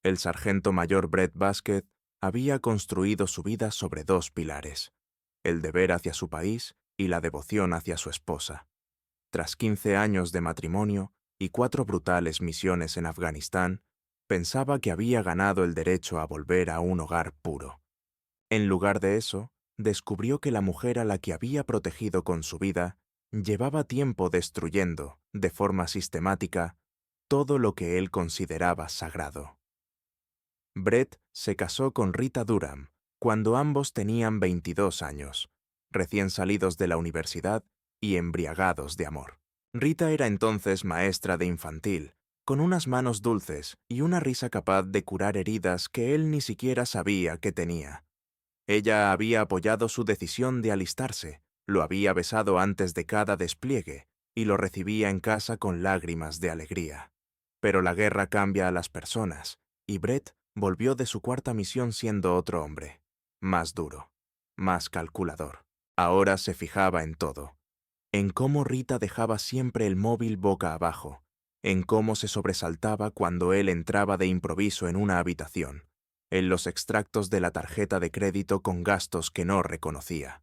El sargento mayor Brett Baskett había construido su vida sobre dos pilares: el deber hacia su país y la devoción hacia su esposa. Tras 15 años de matrimonio y 4 brutales misiones en Afganistán, pensaba que había ganado el derecho a volver a un hogar puro. En lugar de eso, descubrió que la mujer a la que había protegido con su vida llevaba tiempo destruyendo, de forma sistemática, todo lo que él consideraba sagrado. Brett se casó con Rita Durham cuando ambos tenían 22 años, recién salidos de la universidad y embriagados de amor. Rita era entonces maestra de infantil, con unas manos dulces y una risa capaz de curar heridas que él ni siquiera sabía que tenía. Ella había apoyado su decisión de alistarse, lo había besado antes de cada despliegue y lo recibía en casa con lágrimas de alegría. Pero la guerra cambia a las personas, y Brett volvió de su cuarta misión siendo otro hombre, más duro, más calculador. Ahora se fijaba en todo: en cómo Rita dejaba siempre el móvil boca abajo, en cómo se sobresaltaba cuando él entraba de improviso en una habitación, en los extractos de la tarjeta de crédito con gastos que no reconocía.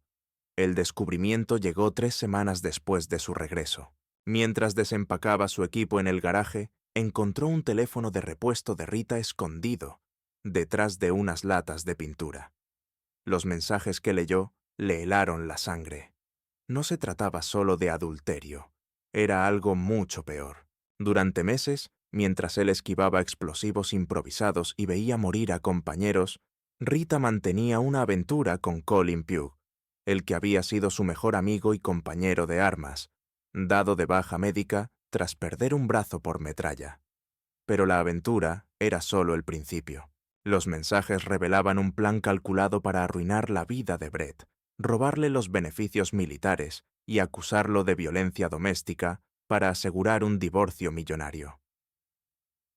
El descubrimiento llegó 3 semanas después de su regreso. Mientras desempacaba su equipo en el garaje, encontró un teléfono de repuesto de Rita escondido, detrás de unas latas de pintura. Los mensajes que leyó le helaron la sangre. No se trataba solo de adulterio, era algo mucho peor. Durante meses, mientras él esquivaba explosivos improvisados y veía morir a compañeros, Rita mantenía una aventura con Colin Pugh, el que había sido su mejor amigo y compañero de armas, dado de baja médica tras perder un brazo por metralla. Pero la aventura era solo el principio. Los mensajes revelaban un plan calculado para arruinar la vida de Brett, robarle los beneficios militares y acusarlo de violencia doméstica para asegurar un divorcio millonario.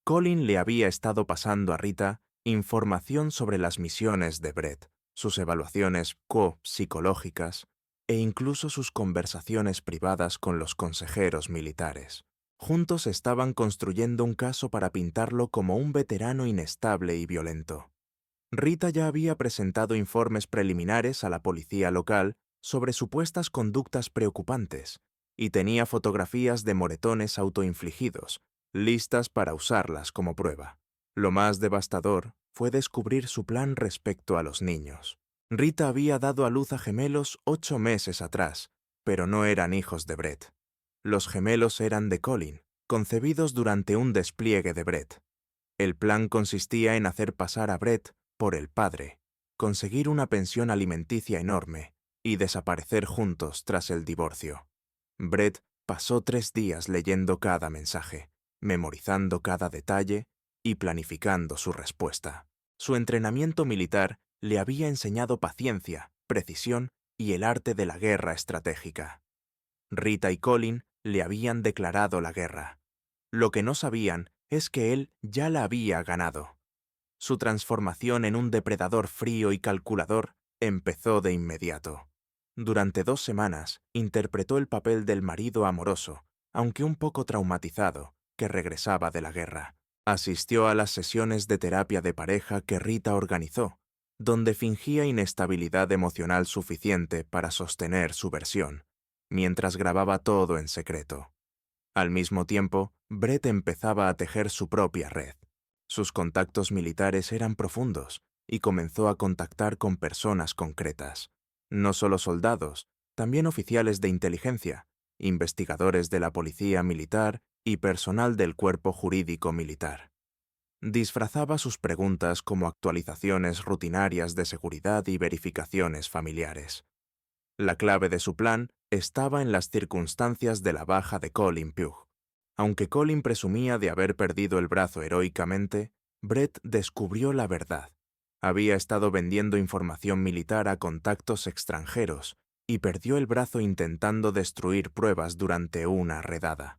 Colin le había estado pasando a Rita información sobre las misiones de Brett, sus evaluaciones psicológicas e incluso sus conversaciones privadas con los consejeros militares. Juntos estaban construyendo un caso para pintarlo como un veterano inestable y violento. Rita ya había presentado informes preliminares a la policía local sobre supuestas conductas preocupantes y tenía fotografías de moretones autoinfligidos, listas para usarlas como prueba. Lo más devastador fue descubrir su plan respecto a los niños. Rita había dado a luz a gemelos 8 meses atrás, pero no eran hijos de Brett. Los gemelos eran de Colin, concebidos durante un despliegue de Brett. El plan consistía en hacer pasar a Brett por el padre, conseguir una pensión alimenticia enorme y desaparecer juntos tras el divorcio. Brett pasó 3 días leyendo cada mensaje, memorizando cada detalle y planificando su respuesta. Su entrenamiento militar le había enseñado paciencia, precisión y el arte de la guerra estratégica. Rita y Colin le habían declarado la guerra. Lo que no sabían es que él ya la había ganado. Su transformación en un depredador frío y calculador empezó de inmediato. Durante 2 semanas interpretó el papel del marido amoroso, aunque un poco traumatizado, que regresaba de la guerra. Asistió a las sesiones de terapia de pareja que Rita organizó, donde fingía inestabilidad emocional suficiente para sostener su versión, mientras grababa todo en secreto. Al mismo tiempo, Brett empezaba a tejer su propia red. Sus contactos militares eran profundos y comenzó a contactar con personas concretas. No solo soldados, también oficiales de inteligencia, investigadores de la policía militar y personal del cuerpo jurídico militar. Disfrazaba sus preguntas como actualizaciones rutinarias de seguridad y verificaciones familiares. La clave de su plan estaba en las circunstancias de la baja de Colin Pugh. Aunque Colin presumía de haber perdido el brazo heroicamente, Brett descubrió la verdad. Había estado vendiendo información militar a contactos extranjeros y perdió el brazo intentando destruir pruebas durante una redada.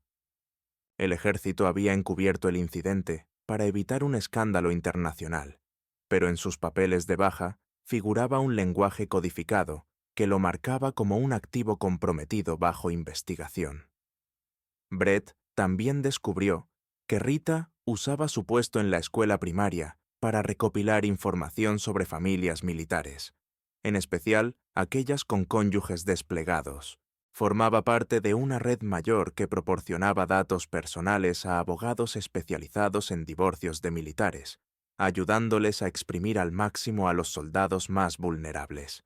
El ejército había encubierto el incidente para evitar un escándalo internacional, pero en sus papeles de baja figuraba un lenguaje codificado que lo marcaba como un activo comprometido bajo investigación. Brett también descubrió que Rita usaba su puesto en la escuela primaria para recopilar información sobre familias militares, en especial aquellas con cónyuges desplegados. Formaba parte de una red mayor que proporcionaba datos personales a abogados especializados en divorcios de militares, ayudándoles a exprimir al máximo a los soldados más vulnerables.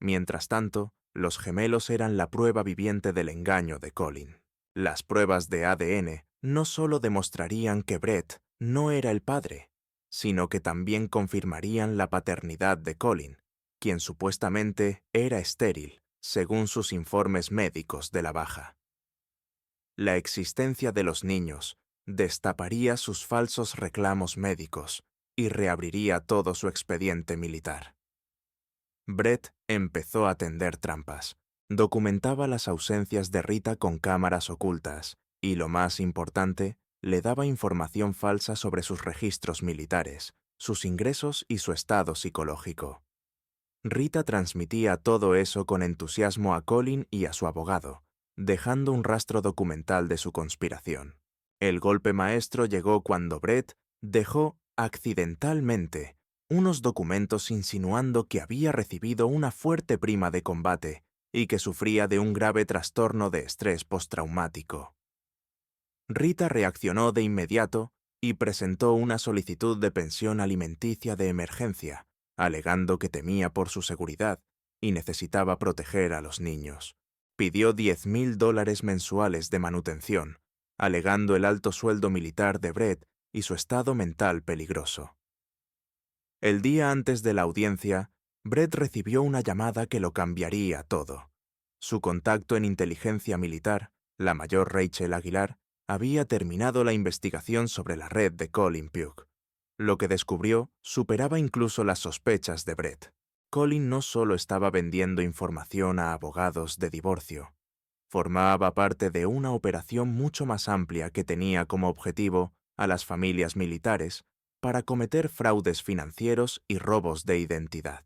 Mientras tanto, los gemelos eran la prueba viviente del engaño de Colin. Las pruebas de ADN no solo demostrarían que Brett no era el padre, sino que también confirmarían la paternidad de Colin, quien supuestamente era estéril, según sus informes médicos de la baja. La existencia de los niños destaparía sus falsos reclamos médicos y reabriría todo su expediente militar. Brett empezó a tender trampas. Documentaba las ausencias de Rita con cámaras ocultas y, lo más importante, le daba información falsa sobre sus registros militares, sus ingresos y su estado psicológico. Rita transmitía todo eso con entusiasmo a Colin y a su abogado, dejando un rastro documental de su conspiración. El golpe maestro llegó cuando Brett dejó accidentalmente unos documentos insinuando que había recibido una fuerte prima de combate y que sufría de un grave trastorno de estrés postraumático. Rita reaccionó de inmediato y presentó una solicitud de pensión alimenticia de emergencia, alegando que temía por su seguridad y necesitaba proteger a los niños. Pidió $10,000 mensuales de manutención, alegando el alto sueldo militar de Brett y su estado mental peligroso. El día antes de la audiencia, Brett recibió una llamada que lo cambiaría todo. Su contacto en inteligencia militar, la mayor Rachel Aguilar, había terminado la investigación sobre la red de Colin Pugh. Lo que descubrió superaba incluso las sospechas de Brett. Colin no solo estaba vendiendo información a abogados de divorcio, formaba parte de una operación mucho más amplia que tenía como objetivo a las familias militares para cometer fraudes financieros y robos de identidad.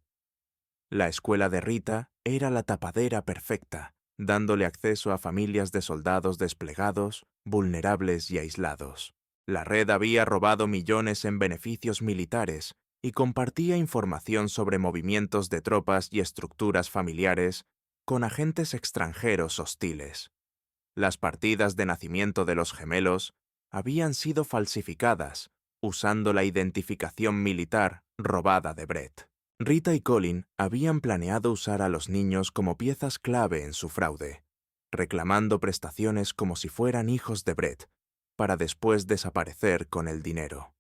La escuela de Rita era la tapadera perfecta, dándole acceso a familias de soldados desplegados, vulnerables y aislados. La red había robado millones en beneficios militares y compartía información sobre movimientos de tropas y estructuras familiares con agentes extranjeros hostiles. Las partidas de nacimiento de los gemelos habían sido falsificadas, usando la identificación militar robada de Brett. Rita y Colin habían planeado usar a los niños como piezas clave en su fraude, reclamando prestaciones como si fueran hijos de Brett, para después desaparecer con el dinero.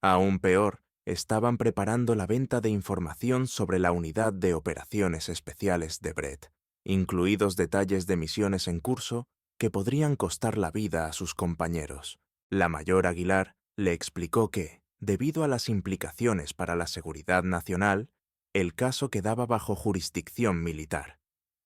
Aún peor, estaban preparando la venta de información sobre la unidad de operaciones especiales de Brett, incluidos detalles de misiones en curso que podrían costar la vida a sus compañeros. La mayor Aguilar le explicó que, debido a las implicaciones para la seguridad nacional, el caso quedaba bajo jurisdicción militar.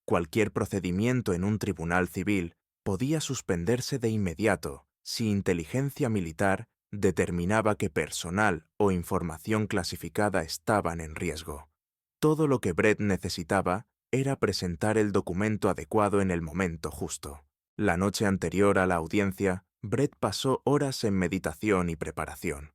Cualquier procedimiento en un tribunal civil podía suspenderse de inmediato si inteligencia militar determinaba que personal o información clasificada estaban en riesgo. Todo lo que Brett necesitaba era presentar el documento adecuado en el momento justo. La noche anterior a la audiencia, Brett pasó horas en meditación y preparación.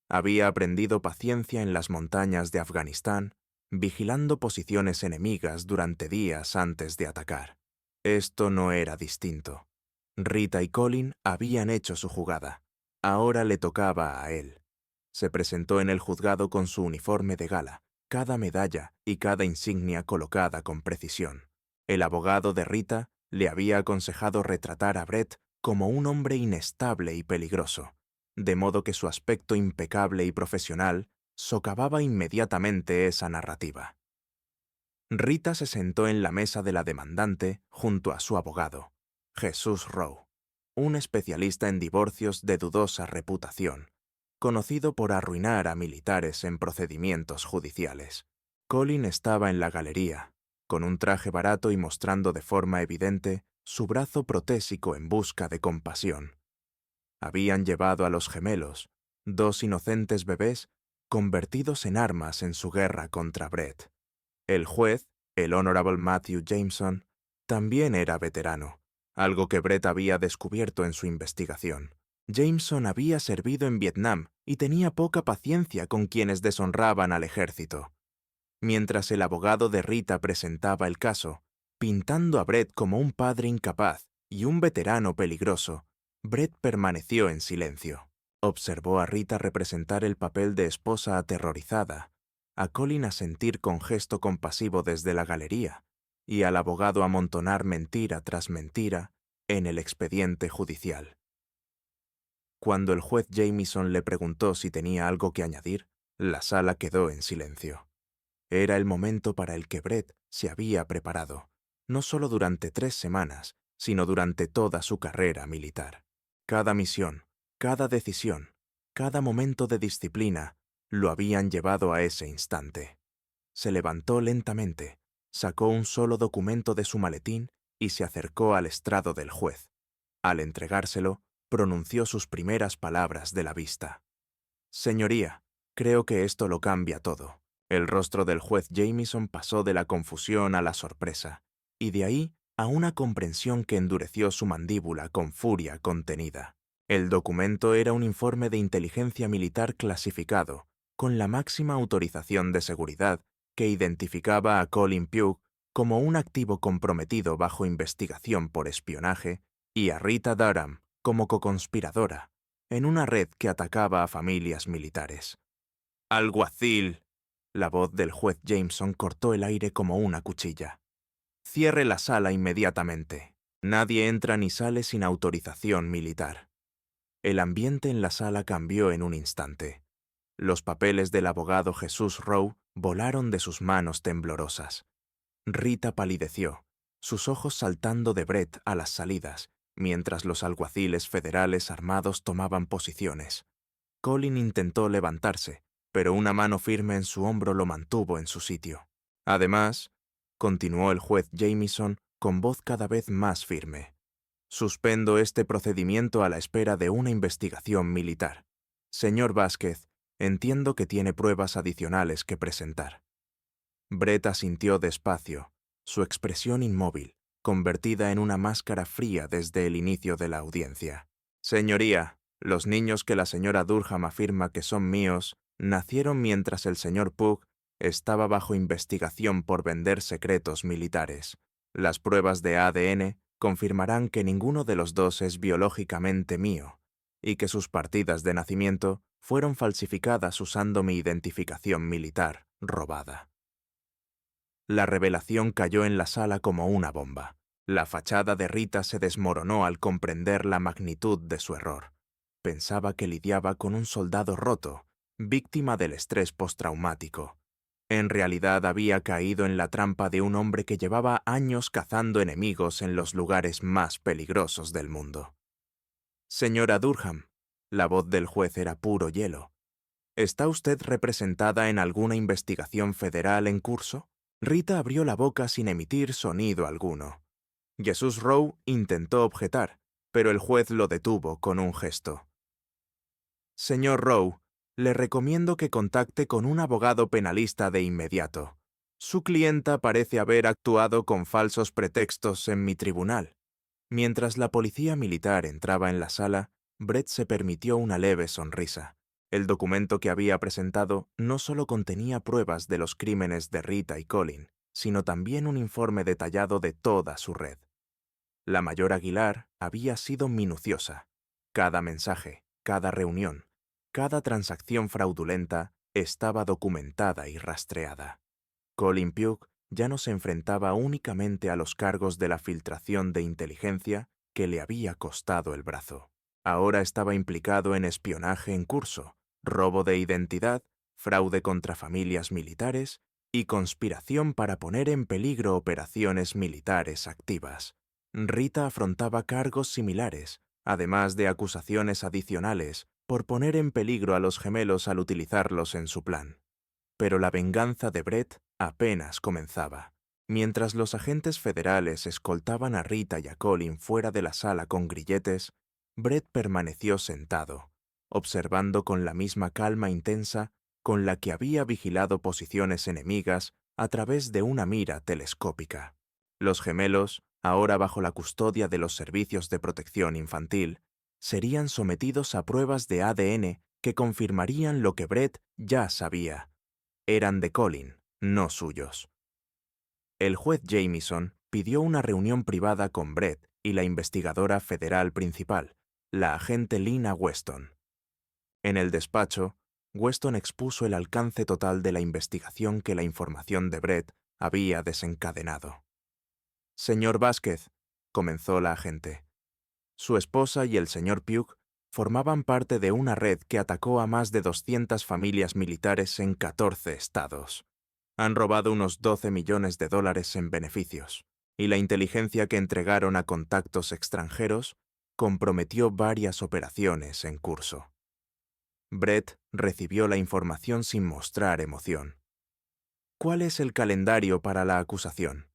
Había aprendido paciencia en las montañas de Afganistán, vigilando posiciones enemigas durante días antes de atacar. Esto no era distinto. Rita y Colin habían hecho su jugada. Ahora le tocaba a él. Se presentó en el juzgado con su uniforme de gala, cada medalla y cada insignia colocada con precisión. El abogado de Rita le había aconsejado retratar a Brett como un hombre inestable y peligroso, de modo que su aspecto impecable y profesional socavaba inmediatamente esa narrativa. Rita se sentó en la mesa de la demandante junto a su abogado, Jesús Rowe, un especialista en divorcios de dudosa reputación, conocido por arruinar a militares en procedimientos judiciales. Colin estaba en la galería, con un traje barato y mostrando de forma evidente su brazo protésico en busca de compasión. Habían llevado a los gemelos, dos inocentes bebés, convertidos en armas en su guerra contra Brett. El juez, el Honorable Matthew Jameson, también era veterano, algo que Brett había descubierto en su investigación. Jameson había servido en Vietnam y tenía poca paciencia con quienes deshonraban al ejército. Mientras el abogado de Rita presentaba el caso, pintando a Brett como un padre incapaz y un veterano peligroso, Brett permaneció en silencio. Observó a Rita representar el papel de esposa aterrorizada, a Colin asentir con gesto compasivo desde la galería y al abogado amontonar mentira tras mentira en el expediente judicial. Cuando el juez Jameson le preguntó si tenía algo que añadir, la sala quedó en silencio. Era el momento para el que Brett se había preparado, no solo durante 3 semanas, sino durante toda su carrera militar. Cada misión, cada decisión, cada momento de disciplina lo habían llevado a ese instante. Se levantó lentamente, sacó un solo documento de su maletín y se acercó al estrado del juez. Al entregárselo, pronunció sus primeras palabras de la vista. «Señoría, creo que esto lo cambia todo». El rostro del juez Jameson pasó de la confusión a la sorpresa, y de ahí a una comprensión que endureció su mandíbula con furia contenida. El documento era un informe de inteligencia militar clasificado, con la máxima autorización de seguridad, que identificaba a Colin Pugh como un activo comprometido bajo investigación por espionaje y a Rita Durham como coconspiradora, en una red que atacaba a familias militares. «¡Alguacil!», la voz del juez Jameson cortó el aire como una cuchilla. «Cierre la sala inmediatamente. Nadie entra ni sale sin autorización militar». El ambiente en la sala cambió en un instante. Los papeles del abogado Jesús Rowe volaron de sus manos temblorosas. Rita palideció, sus ojos saltando de Brett a las salidas, mientras los alguaciles federales armados tomaban posiciones. Colin intentó levantarse, pero una mano firme en su hombro lo mantuvo en su sitio. Además, continuó el juez Jameson con voz cada vez más firme, «suspendo este procedimiento a la espera de una investigación militar. Señor Vázquez, entiendo que tiene pruebas adicionales que presentar». Brett asintió despacio, su expresión inmóvil, convertida en una máscara fría desde el inicio de la audiencia. «Señoría, los niños que la señora Durham afirma que son míos nacieron mientras el señor Pugh estaba bajo investigación por vender secretos militares. Las pruebas de ADN confirmarán que ninguno de los dos es biológicamente mío y que sus partidas de nacimiento fueron falsificadas usando mi identificación militar robada». La revelación cayó en la sala como una bomba. La fachada de Rita se desmoronó al comprender la magnitud de su error. Pensaba que lidiaba con un soldado roto, víctima del estrés postraumático. En realidad había caído en la trampa de un hombre que llevaba años cazando enemigos en los lugares más peligrosos del mundo. «Señora Durham», la voz del juez era puro hielo, «¿está usted representada en alguna investigación federal en curso?» Rita abrió la boca sin emitir sonido alguno. Jesús Rowe intentó objetar, pero el juez lo detuvo con un gesto. «Señor Rowe, le recomiendo que contacte con un abogado penalista de inmediato. Su clienta parece haber actuado con falsos pretextos en mi tribunal». Mientras la policía militar entraba en la sala, Brett se permitió una leve sonrisa. El documento que había presentado no solo contenía pruebas de los crímenes de Rita y Colin, sino también un informe detallado de toda su red. La mayor Aguilar había sido minuciosa. Cada mensaje, cada reunión, cada transacción fraudulenta estaba documentada y rastreada. Colin Pugh ya no se enfrentaba únicamente a los cargos de la filtración de inteligencia que le había costado el brazo. Ahora estaba implicado en espionaje en curso, robo de identidad, fraude contra familias militares y conspiración para poner en peligro operaciones militares activas. Rita afrontaba cargos similares, además de acusaciones adicionales por poner en peligro a los gemelos al utilizarlos en su plan. Pero la venganza de Brett apenas comenzaba. Mientras los agentes federales escoltaban a Rita y a Colin fuera de la sala con grilletes, Brett permaneció sentado, observando con la misma calma intensa con la que había vigilado posiciones enemigas a través de una mira telescópica. Los gemelos, ahora bajo la custodia de los servicios de protección infantil, serían sometidos a pruebas de ADN que confirmarían lo que Brett ya sabía. Eran de Colin, no suyos. El juez Jamieson pidió una reunión privada con Brett y la investigadora federal principal, la agente Lina Weston. En el despacho, Weston expuso el alcance total de la investigación que la información de Brett había desencadenado. «Señor Vázquez», comenzó la agente, su esposa y el señor Pugh formaban parte de una red que atacó a más de 200 familias militares en 14 estados. Han robado unos 12 millones de dólares en beneficios, y la inteligencia que entregaron a contactos extranjeros comprometió varias operaciones en curso. Brett recibió la información sin mostrar emoción. ¿Cuál es el calendario para la acusación?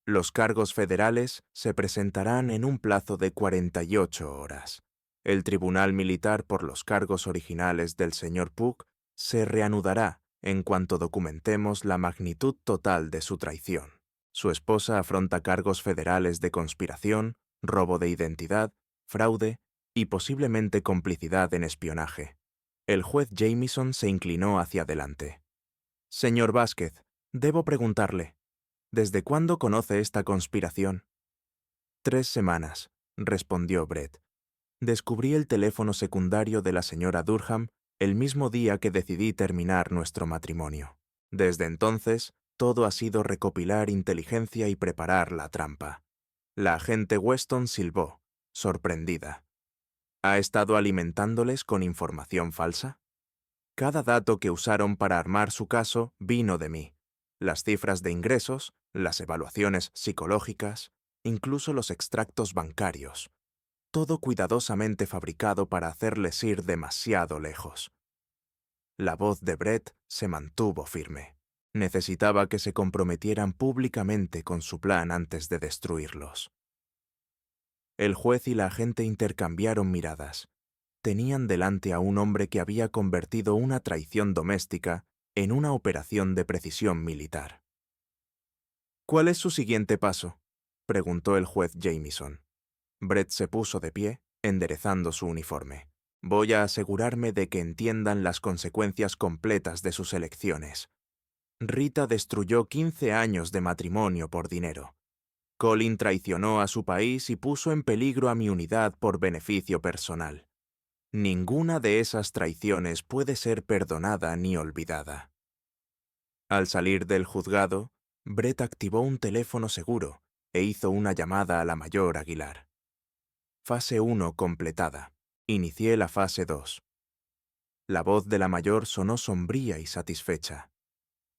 Los cargos federales se presentarán en un plazo de 48 horas. El tribunal militar por los cargos originales del señor Pugh se reanudará en cuanto documentemos la magnitud total de su traición. Su esposa afronta cargos federales de conspiración, robo de identidad, fraude y posiblemente complicidad en espionaje. El juez Jamieson se inclinó hacia adelante. «Señor Vázquez, debo preguntarle, ¿desde cuándo conoce esta conspiración?» 3 semanas, respondió Brett. Descubrí el teléfono secundario de la señora Durham el mismo día que decidí terminar nuestro matrimonio. Desde entonces, todo ha sido recopilar inteligencia y preparar la trampa. La agente Weston silbó, sorprendida. ¿Ha estado alimentándoles con información falsa? Cada dato que usaron para armar su caso vino de mí. Las cifras de ingresos, las evaluaciones psicológicas, incluso los extractos bancarios. Todo cuidadosamente fabricado para hacerles ir demasiado lejos. La voz de Brett se mantuvo firme. Necesitaba que se comprometieran públicamente con su plan antes de destruirlos. El juez y la agente intercambiaron miradas. Tenían delante a un hombre que había convertido una traición doméstica en una operación de precisión militar. «¿Cuál es su siguiente paso?», preguntó el juez Jamieson. Brett se puso de pie, enderezando su uniforme. «Voy a asegurarme de que entiendan las consecuencias completas de sus elecciones. Rita destruyó 15 años de matrimonio por dinero. Colin traicionó a su país y puso en peligro a mi unidad por beneficio personal. Ninguna de esas traiciones puede ser perdonada ni olvidada». Al salir del juzgado, Brett activó un teléfono seguro e hizo una llamada a la mayor Aguilar. Fase 1 completada. Inicié la fase 2. La voz de la mayor sonó sombría y satisfecha.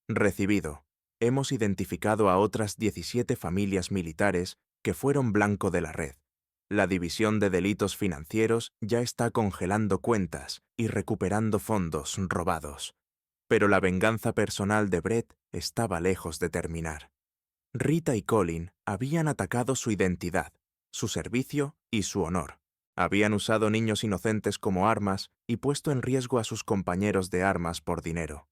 «Recibido. Hemos identificado a otras 17 familias militares que fueron blanco de la red. La División de Delitos Financieros ya está congelando cuentas y recuperando fondos robados. Pero la venganza personal de Brett estaba lejos de terminar. Rita y Colin habían atacado su identidad, su servicio y su honor. Habían usado niños inocentes como armas y puesto en riesgo a sus compañeros de armas por dinero.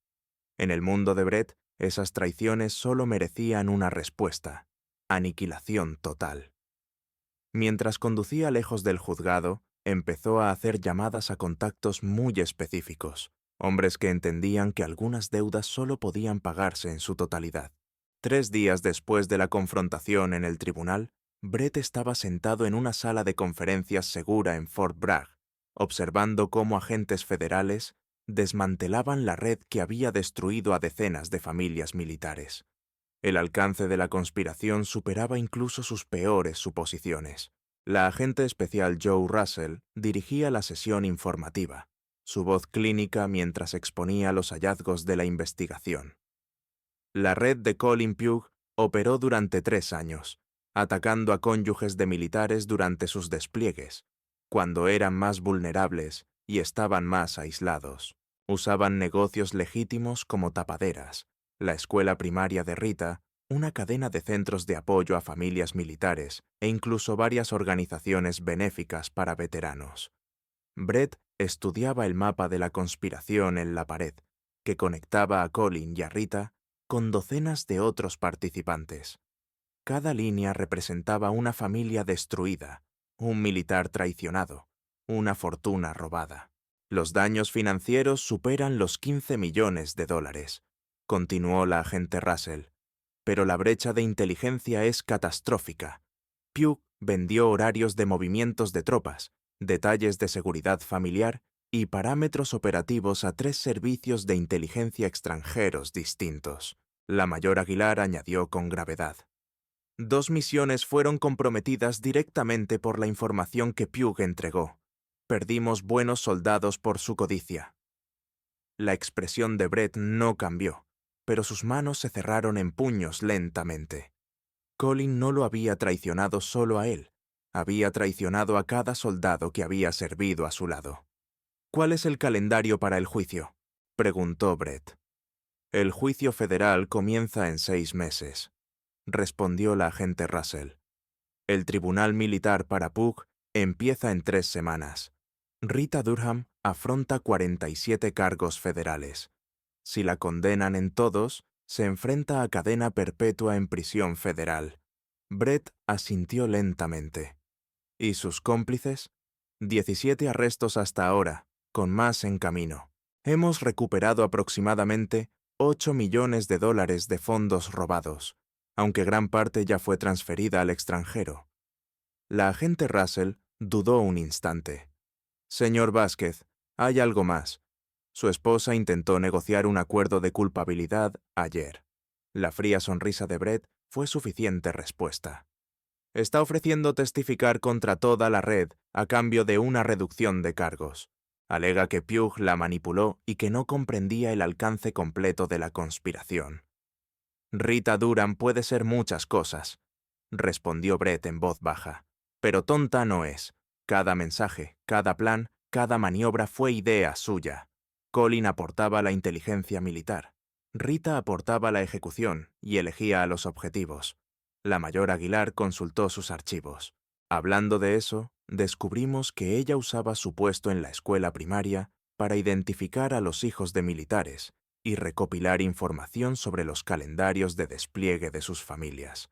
En el mundo de Brett, esas traiciones solo merecían una respuesta: aniquilación total. Mientras conducía lejos del juzgado, empezó a hacer llamadas a contactos muy específicos, hombres que entendían que algunas deudas solo podían pagarse en su totalidad. 3 días después de la confrontación en el tribunal, Brett estaba sentado en una sala de conferencias segura en Fort Bragg, observando cómo agentes federales desmantelaban la red que había destruido a decenas de familias militares. El alcance de la conspiración superaba incluso sus peores suposiciones. La agente especial Joe Russell dirigía la sesión informativa, su voz clínica mientras exponía los hallazgos de la investigación. La red de Colin Pugh operó durante 3 años, atacando a cónyuges de militares durante sus despliegues, cuando eran más vulnerables y estaban más aislados. Usaban negocios legítimos como tapaderas, la escuela primaria de Rita, una cadena de centros de apoyo a familias militares e incluso varias organizaciones benéficas para veteranos. Brett estudiaba el mapa de la conspiración en la pared, que conectaba a Colin y a Rita con docenas de otros participantes. Cada línea representaba una familia destruida, un militar traicionado, una fortuna robada. Los daños financieros superan los 15 millones de dólares, continuó la agente Russell. Pero la brecha de inteligencia es catastrófica. Pugh vendió horarios de movimientos de tropas, detalles de seguridad familiar y parámetros operativos a 3 servicios de inteligencia extranjeros distintos. La mayor Aguilar añadió con gravedad. 2 misiones fueron comprometidas directamente por la información que Pugh entregó. Perdimos buenos soldados por su codicia. La expresión de Brett no cambió, pero sus manos se cerraron en puños lentamente. Colin no lo había traicionado solo a él, había traicionado a cada soldado que había servido a su lado. ¿Cuál es el calendario para el juicio?, preguntó Brett. El juicio federal comienza en 6 meses, respondió la agente Russell. El tribunal militar para Pugh empieza en 3 semanas. Rita Durham afronta 47 cargos federales. Si la condenan en todos, se enfrenta a cadena perpetua en prisión federal. Brett asintió lentamente. ¿Y sus cómplices? 17 arrestos hasta ahora, con más en camino. Hemos recuperado aproximadamente 8 millones de dólares de fondos robados, aunque gran parte ya fue transferida al extranjero. La agente Russell dudó un instante. Señor Vázquez, hay algo más. Su esposa intentó negociar un acuerdo de culpabilidad ayer. La fría sonrisa de Brett fue suficiente respuesta. Está ofreciendo testificar contra toda la red a cambio de una reducción de cargos. Alega que Pugh la manipuló y que no comprendía el alcance completo de la conspiración. Rita Durham puede ser muchas cosas, respondió Brett en voz baja, pero tonta no es. Cada mensaje, cada plan, cada maniobra fue idea suya. Colin aportaba la inteligencia militar. Rita aportaba la ejecución y elegía a los objetivos. La mayor Aguilar consultó sus archivos. Hablando de eso, descubrimos que ella usaba su puesto en la escuela primaria para identificar a los hijos de militares y recopilar información sobre los calendarios de despliegue de sus familias.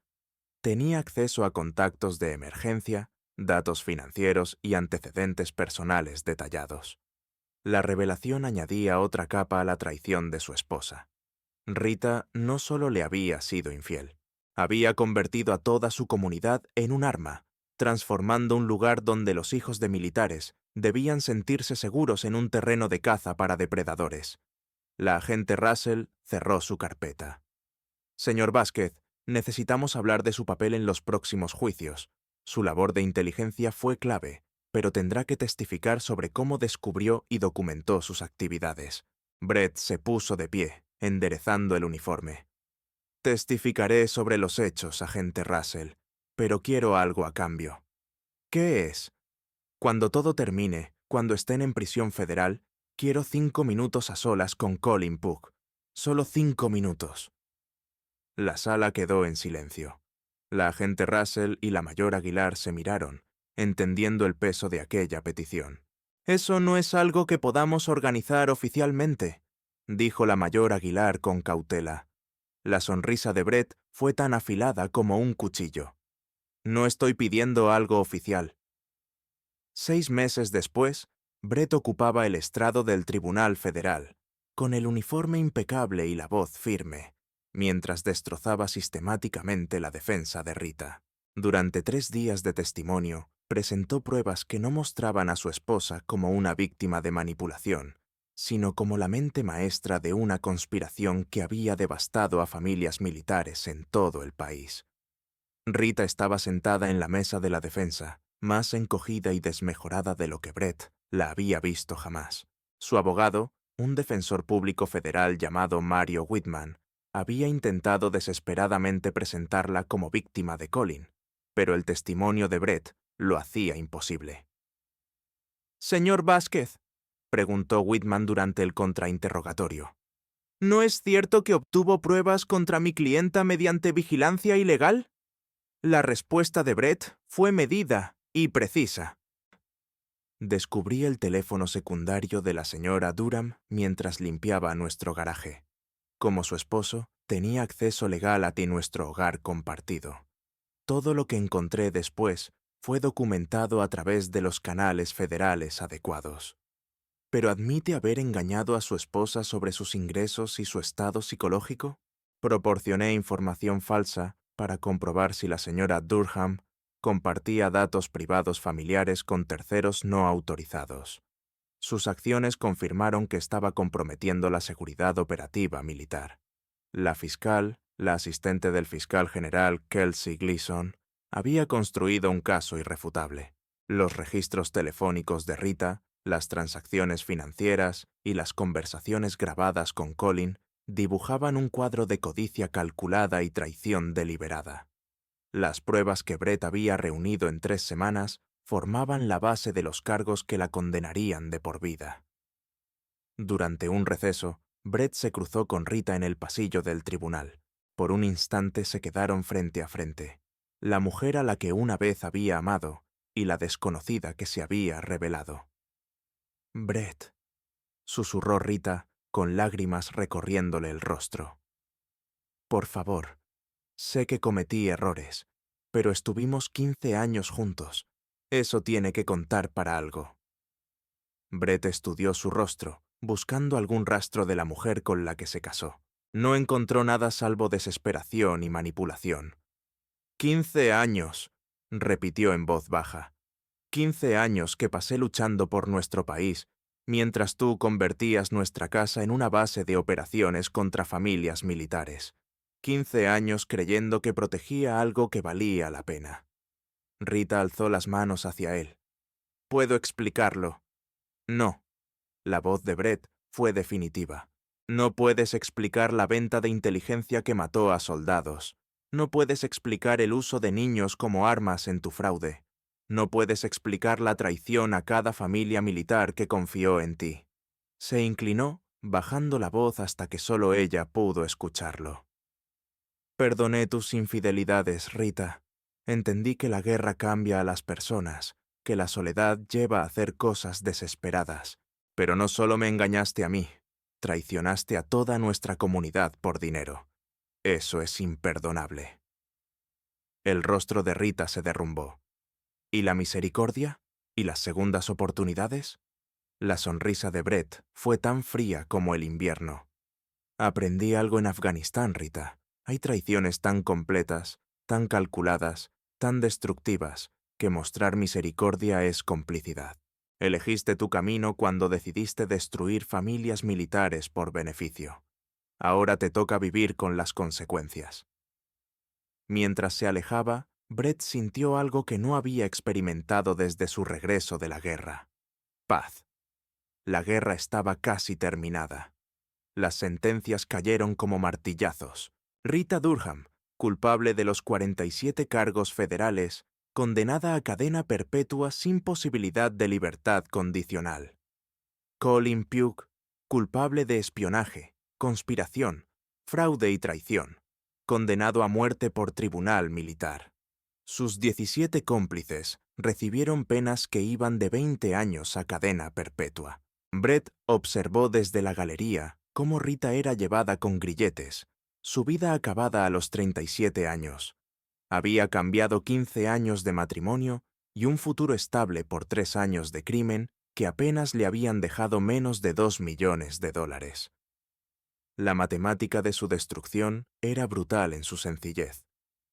Tenía acceso a contactos de emergencia, datos financieros y antecedentes personales detallados. La revelación añadía otra capa a la traición de su esposa. Rita no solo le había sido infiel, había convertido a toda su comunidad en un arma, transformando un lugar donde los hijos de militares debían sentirse seguros en un terreno de caza para depredadores. La agente Russell cerró su carpeta. Señor Vázquez, necesitamos hablar de su papel en los próximos juicios. Su labor de inteligencia fue clave, pero tendrá que testificar sobre cómo descubrió y documentó sus actividades. Brett se puso de pie, enderezando el uniforme. Testificaré sobre los hechos, agente Russell, pero quiero algo a cambio. ¿Qué es? Cuando todo termine, cuando estén en prisión federal, quiero 5 minutos a solas con Colin Pugh. Solo 5 minutos. La sala quedó en silencio. La agente Russell y la mayor Aguilar se miraron, entendiendo el peso de aquella petición. «Eso no es algo que podamos organizar oficialmente», dijo la mayor Aguilar con cautela. La sonrisa de Brett fue tan afilada como un cuchillo. «No estoy pidiendo algo oficial». 6 meses después, Brett ocupaba el estrado del Tribunal Federal, con el uniforme impecable y la voz firme, mientras destrozaba sistemáticamente la defensa de Rita. Durante 3 días de testimonio, presentó pruebas que no mostraban a su esposa como una víctima de manipulación, sino como la mente maestra de una conspiración que había devastado a familias militares en todo el país. Rita estaba sentada en la mesa de la defensa, más encogida y desmejorada de lo que Brett la había visto jamás. Su abogado, un defensor público federal llamado Mario Whitman, había intentado desesperadamente presentarla como víctima de Colin, pero el testimonio de Brett lo hacía imposible. «Señor Vázquez», preguntó Whitman durante el contrainterrogatorio, «¿no es cierto que obtuvo pruebas contra mi clienta mediante vigilancia ilegal?» La respuesta de Brett fue medida y precisa. Descubrí el teléfono secundario de la señora Durham mientras limpiaba nuestro garaje. Como su esposo, tenía acceso legal a nuestro hogar compartido. Todo lo que encontré después fue documentado a través de los canales federales adecuados. ¿Pero admite haber engañado a su esposa sobre sus ingresos y su estado psicológico? Proporcioné información falsa para comprobar si la señora Durham compartía datos privados familiares con terceros no autorizados. Sus acciones confirmaron que estaba comprometiendo la seguridad operativa militar. La fiscal, la asistente del fiscal general Kelsey Gleason, había construido un caso irrefutable. Los registros telefónicos de Rita, las transacciones financieras y las conversaciones grabadas con Colin dibujaban un cuadro de codicia calculada y traición deliberada. Las pruebas que Brett había reunido en 3 semanas formaban la base de los cargos que la condenarían de por vida. Durante un receso, Brett se cruzó con Rita en el pasillo del tribunal. Por un instante se quedaron frente a frente. La mujer a la que una vez había amado y la desconocida que se había revelado. «Brett», susurró Rita, con lágrimas recorriéndole el rostro. «Por favor, sé que cometí errores, pero estuvimos 15 años juntos. Eso tiene que contar para algo». Brett estudió su rostro, buscando algún rastro de la mujer con la que se casó. No encontró nada salvo desesperación y manipulación. 15 años, repitió en voz baja. 15 años que pasé luchando por nuestro país, mientras tú convertías nuestra casa en una base de operaciones contra familias militares. 15 años creyendo que protegía algo que valía la pena. Rita alzó las manos hacia él. «Puedo explicarlo». «No». La voz de Brett fue definitiva. «No puedes explicar la venta de inteligencia que mató a soldados. No puedes explicar el uso de niños como armas en tu fraude. No puedes explicar la traición a cada familia militar que confió en ti». Se inclinó, bajando la voz hasta que solo ella pudo escucharlo. «Perdoné tus infidelidades, Rita. Entendí que la guerra cambia a las personas, que la soledad lleva a hacer cosas desesperadas. Pero no solo me engañaste a mí, traicionaste a toda nuestra comunidad por dinero. Eso es imperdonable». El rostro de Rita se derrumbó. ¿Y la misericordia? ¿Y las segundas oportunidades? La sonrisa de Brett fue tan fría como el invierno. «Aprendí algo en Afganistán, Rita. Hay traiciones tan completas, tan calculadas, tan destructivas, que mostrar misericordia es complicidad. Elegiste tu camino cuando decidiste destruir familias militares por beneficio. Ahora te toca vivir con las consecuencias». Mientras se alejaba, Brett sintió algo que no había experimentado desde su regreso de la guerra. Paz. La guerra estaba casi terminada. Las sentencias cayeron como martillazos. Rita Durham, culpable de los 47 cargos federales, condenada a cadena perpetua sin posibilidad de libertad condicional. Colin Pugh, culpable de espionaje, conspiración, fraude y traición, condenado a muerte por tribunal militar. Sus 17 cómplices recibieron penas que iban de 20 años a cadena perpetua. Brett observó desde la galería cómo Rita era llevada con grilletes, su vida acabada a los 37 años. Había cambiado 15 años de matrimonio y un futuro estable por 3 años de crimen que apenas le habían dejado menos de $2 millones. La matemática de su destrucción era brutal en su sencillez,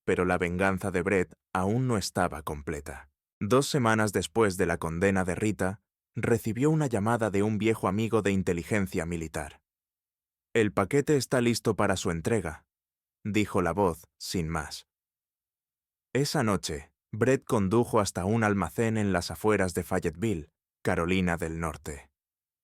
pero la venganza de Brett aún no estaba completa. 2 semanas después de la condena de Rita, recibió una llamada de un viejo amigo de inteligencia militar. «El paquete está listo para su entrega», dijo la voz, sin más. Esa noche, Brett condujo hasta un almacén en las afueras de Fayetteville, Carolina del Norte.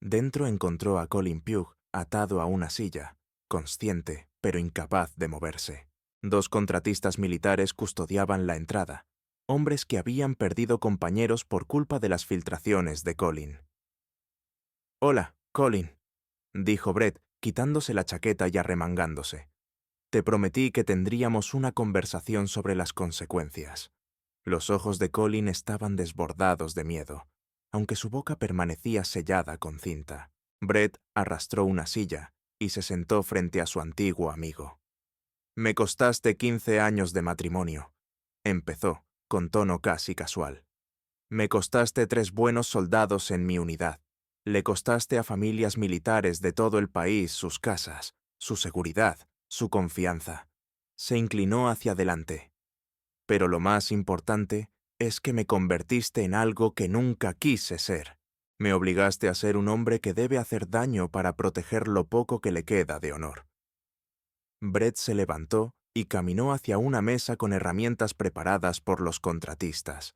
Dentro encontró a Colin Pugh atado a una silla, consciente, pero incapaz de moverse. 2 contratistas militares custodiaban la entrada, hombres que habían perdido compañeros por culpa de las filtraciones de Colin. «Hola, Colin», dijo Brett, quitándose la chaqueta y arremangándose. «Te prometí que tendríamos una conversación sobre las consecuencias». Los ojos de Colin estaban desbordados de miedo, aunque su boca permanecía sellada con cinta. Brett arrastró una silla y se sentó frente a su antiguo amigo. «Me costaste 15 años de matrimonio», empezó, con tono casi casual. Me costaste 3 buenos soldados en mi unidad. Le costaste a familias militares de todo el país sus casas, su seguridad, su confianza. Se inclinó hacia adelante. Pero lo más importante es que me convertiste en algo que nunca quise ser. Me obligaste a ser un hombre que debe hacer daño para proteger lo poco que le queda de honor. Brett se levantó y caminó hacia una mesa con herramientas preparadas por los contratistas.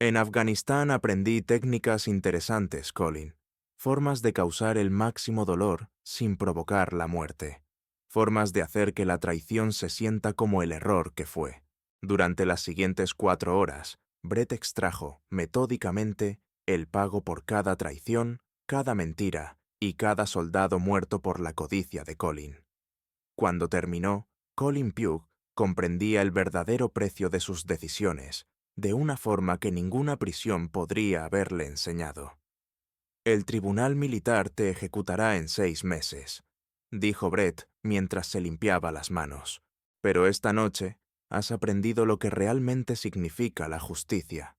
En Afganistán aprendí técnicas interesantes, Colin. Formas de causar el máximo dolor sin provocar la muerte. Formas de hacer que la traición se sienta como el error que fue. Durante las siguientes 4 horas, Brett extrajo, metódicamente, el pago por cada traición, cada mentira y cada soldado muerto por la codicia de Colin. Cuando terminó, Colin Pugh comprendía el verdadero precio de sus decisiones, de una forma que ninguna prisión podría haberle enseñado. «El tribunal militar te ejecutará en 6 meses», dijo Brett mientras se limpiaba las manos. «Pero esta noche has aprendido lo que realmente significa la justicia».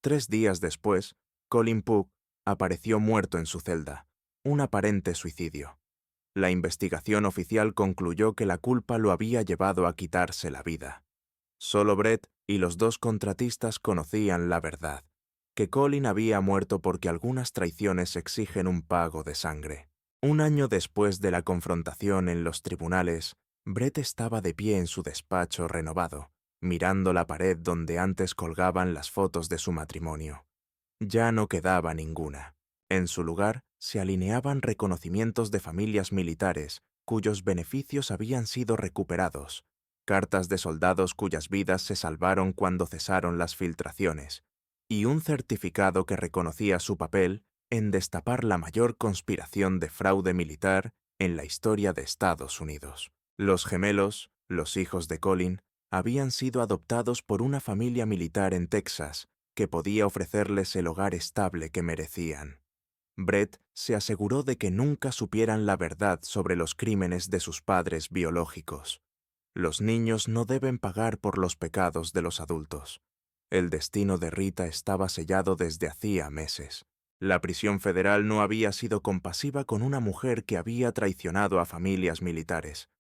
3 días después, Colin Pugh apareció muerto en su celda, un aparente suicidio. La investigación oficial concluyó que la culpa lo había llevado a quitarse la vida. Solo Brett y los 2 contratistas conocían la verdad, que Colin había muerto porque algunas traiciones exigen un pago de sangre. 1 año después de la confrontación en los tribunales, Brett estaba de pie en su despacho renovado, mirando la pared donde antes colgaban las fotos de su matrimonio. Ya no quedaba ninguna. En su lugar se alineaban reconocimientos de familias militares cuyos beneficios habían sido recuperados, cartas de soldados cuyas vidas se salvaron cuando cesaron las filtraciones, y un certificado que reconocía su papel en destapar la mayor conspiración de fraude militar en la historia de Estados Unidos. Los gemelos, los hijos de Colin, habían sido adoptados por una familia militar en Texas que podía ofrecerles el hogar estable que merecían. Brett se aseguró de que nunca supieran la verdad sobre los crímenes de sus padres biológicos. Los niños no deben pagar por los pecados de los adultos. El destino de Rita estaba sellado desde hacía meses. La prisión federal no había sido compasiva con una mujer que había traicionado a familias militares.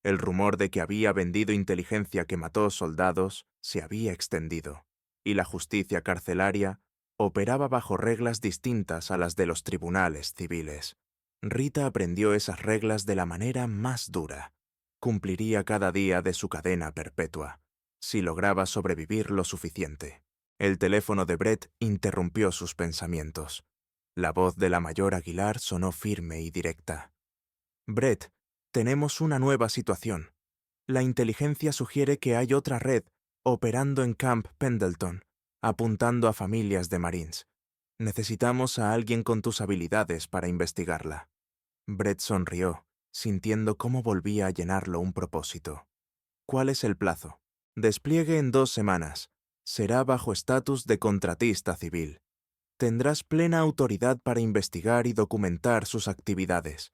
El rumor de que había vendido inteligencia que mató soldados se había extendido, y la justicia carcelaria operaba bajo reglas distintas a las de los tribunales civiles. Rita aprendió esas reglas de la manera más dura. Cumpliría cada día de su cadena perpetua, si lograba sobrevivir lo suficiente. El teléfono de Brett interrumpió sus pensamientos. La voz de la mayor Aguilar sonó firme y directa. «Brett, tenemos una nueva situación. La inteligencia sugiere que hay otra red operando en Camp Pendleton, apuntando a familias de Marines. Necesitamos a alguien con tus habilidades para investigarla». Brett sonrió, sintiendo cómo volvía a llenarlo un propósito. «¿Cuál es el plazo?» «Despliegue en 2 semanas. Será bajo estatus de contratista civil. Tendrás plena autoridad para investigar y documentar sus actividades».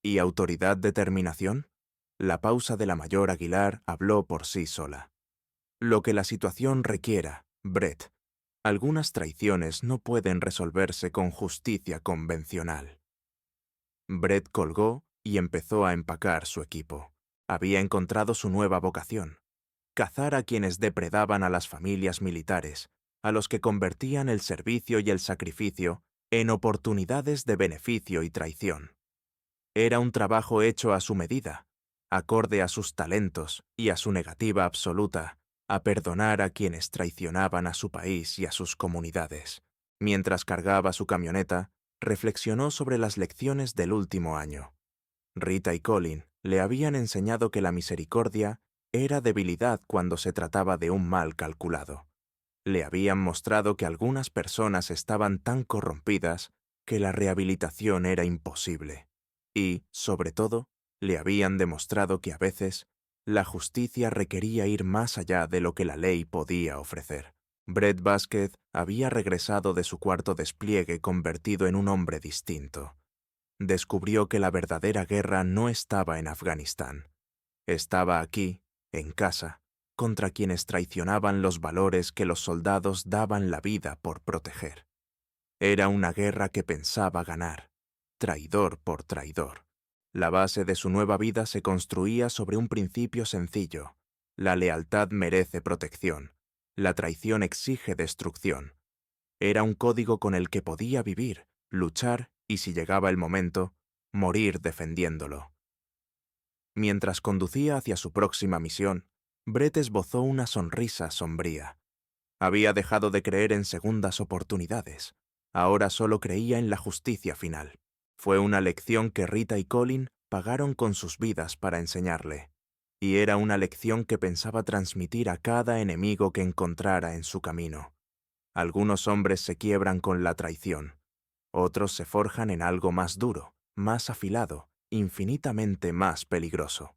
¿Y autoridad de terminación? La pausa de la mayor Aguilar habló por sí sola. «Lo que la situación requiera, Brett. Algunas traiciones no pueden resolverse con justicia convencional». Brett colgó y empezó a empacar su equipo. Había encontrado su nueva vocación: cazar a quienes depredaban a las familias militares, a los que convertían el servicio y el sacrificio en oportunidades de beneficio y traición. Era un trabajo hecho a su medida, acorde a sus talentos y a su negativa absoluta a perdonar a quienes traicionaban a su país y a sus comunidades. Mientras cargaba su camioneta, reflexionó sobre las lecciones del último año. Rita y Colin le habían enseñado que la misericordia era debilidad cuando se trataba de un mal calculado. Le habían mostrado que algunas personas estaban tan corrompidas que la rehabilitación era imposible. Y, sobre todo, le habían demostrado que a veces la justicia requería ir más allá de lo que la ley podía ofrecer. Brett Vasquez había regresado de su cuarto despliegue convertido en un hombre distinto. Descubrió que la verdadera guerra no estaba en Afganistán. Estaba aquí, en casa, contra quienes traicionaban los valores que los soldados daban la vida por proteger. Era una guerra que pensaba ganar, traidor por traidor. La base de su nueva vida se construía sobre un principio sencillo: la lealtad merece protección, la traición exige destrucción. Era un código con el que podía vivir, luchar y, si llegaba el momento, morir defendiéndolo. Mientras conducía hacia su próxima misión, Brett esbozó una sonrisa sombría. Había dejado de creer en segundas oportunidades. Ahora solo creía en la justicia final. Fue una lección que Rita y Colin pagaron con sus vidas para enseñarle. Y era una lección que pensaba transmitir a cada enemigo que encontrara en su camino. Algunos hombres se quiebran con la traición. Otros se forjan en algo más duro, más afilado, infinitamente más peligroso.